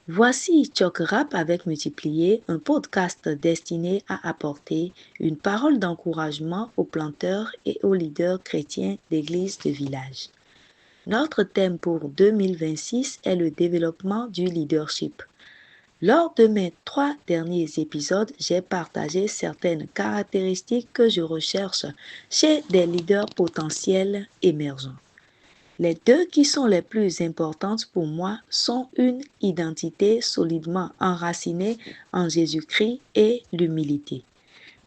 Voici Choc Rap avec Multiplié, un podcast destiné à apporter une parole d'encouragement aux planteurs et aux leaders chrétiens d'églises de village. Notre thème pour 2026 est le développement du leadership. Lors de mes 3 derniers épisodes, j'ai partagé certaines caractéristiques que je recherche chez des leaders potentiels émergents. Les deux qui sont les plus importantes pour moi sont une identité solidement enracinée en Jésus-Christ et l'humilité.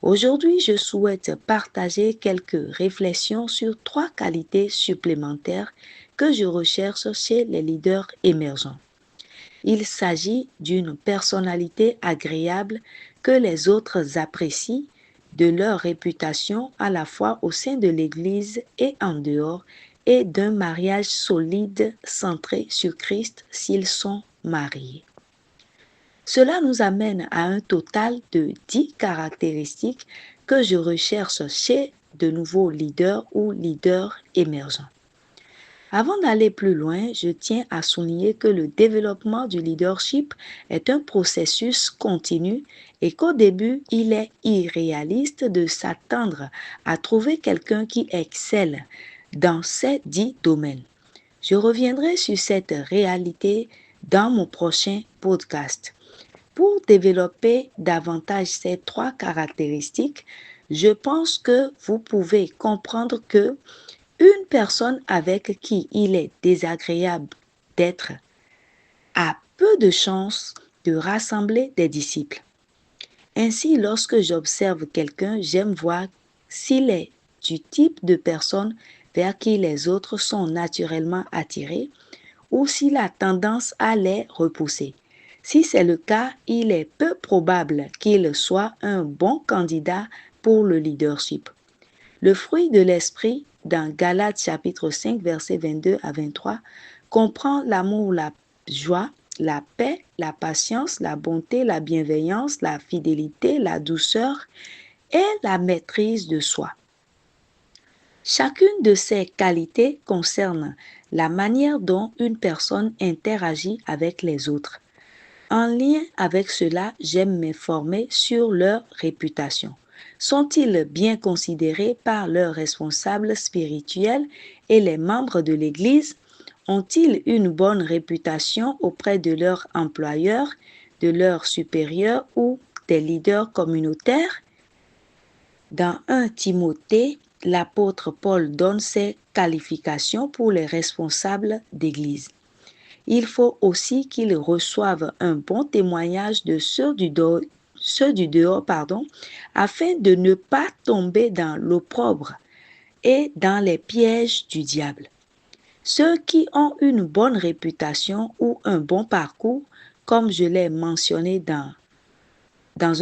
Aujourd'hui, je souhaite partager quelques réflexions sur 3 qualités supplémentaires que je recherche chez les leaders émergents. Il s'agit d'une personnalité agréable que les autres apprécient, de leur réputation à la fois au sein de l'Église et en dehors, et d'un mariage solide centré sur Christ s'ils sont mariés. Cela nous amène à un total de 10 caractéristiques que je recherche chez de nouveaux leaders ou leaders émergents. Avant d'aller plus loin, je tiens à souligner que le développement du leadership est un processus continu et qu'au début, il est irréaliste de s'attendre à trouver quelqu'un qui excelle dans ces 10 domaines. Je reviendrai sur cette réalité dans mon prochain podcast. Pour développer davantage ces 3 caractéristiques, je pense que vous pouvez comprendre que une personne avec qui il est désagréable d'être a peu de chances de rassembler des disciples. Ainsi, lorsque j'observe quelqu'un, j'aime voir s'il est du type de personne vers qui les autres sont naturellement attirés ou s'il a tendance à les repousser. Si c'est le cas, il est peu probable qu'il soit un bon candidat pour le leadership. Le fruit de l'esprit, dans Galates chapitre 5, versets 22 à 23, comprend l'amour, la joie, la paix, la patience, la bonté, la bienveillance, la fidélité, la douceur et la maîtrise de soi. Chacune de ces qualités concerne la manière dont une personne interagit avec les autres. En lien avec cela, j'aime m'informer sur leur réputation. Sont-ils bien considérés par leurs responsables spirituels et les membres de l'Église? Ont-ils une bonne réputation auprès de leurs employeurs, de leurs supérieurs ou des leaders communautaires? Dans 1 Timothée, l'apôtre Paul donne ses qualifications pour les responsables d'Église. Il faut aussi qu'ils reçoivent un bon témoignage de ceux du dehors, afin de ne pas tomber dans l'opprobre et dans les pièges du diable. Ceux qui ont une bonne réputation ou un bon parcours, comme je l'ai mentionné dans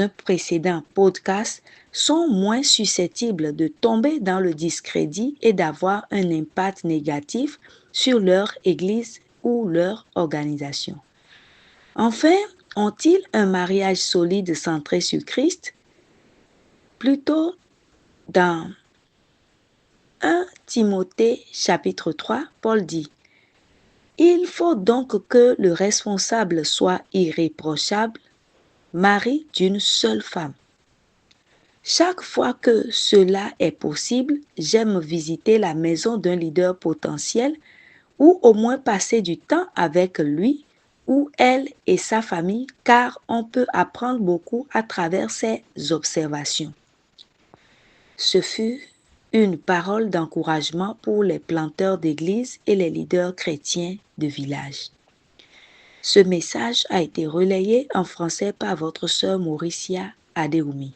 un précédent podcast, sont moins susceptibles de tomber dans le discrédit et d'avoir un impact négatif sur leur Église ou leur organisation. Enfin, ont-ils un mariage solide centré sur Christ? Plutôt, dans 1 Timothée chapitre 3, Paul dit: il faut donc que le responsable soit irréprochable, mari d'une seule femme. Chaque fois que cela est possible, j'aime visiter la maison d'un leader potentiel ou au moins passer du temps avec lui ou elle et sa famille, car on peut apprendre beaucoup à travers ses observations. Ce fut une parole d'encouragement pour les planteurs d'église et les leaders chrétiens de village. Ce message a été relayé en français par votre sœur Mauricia Adeoumi.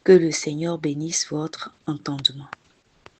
Que le Seigneur bénisse votre entendement.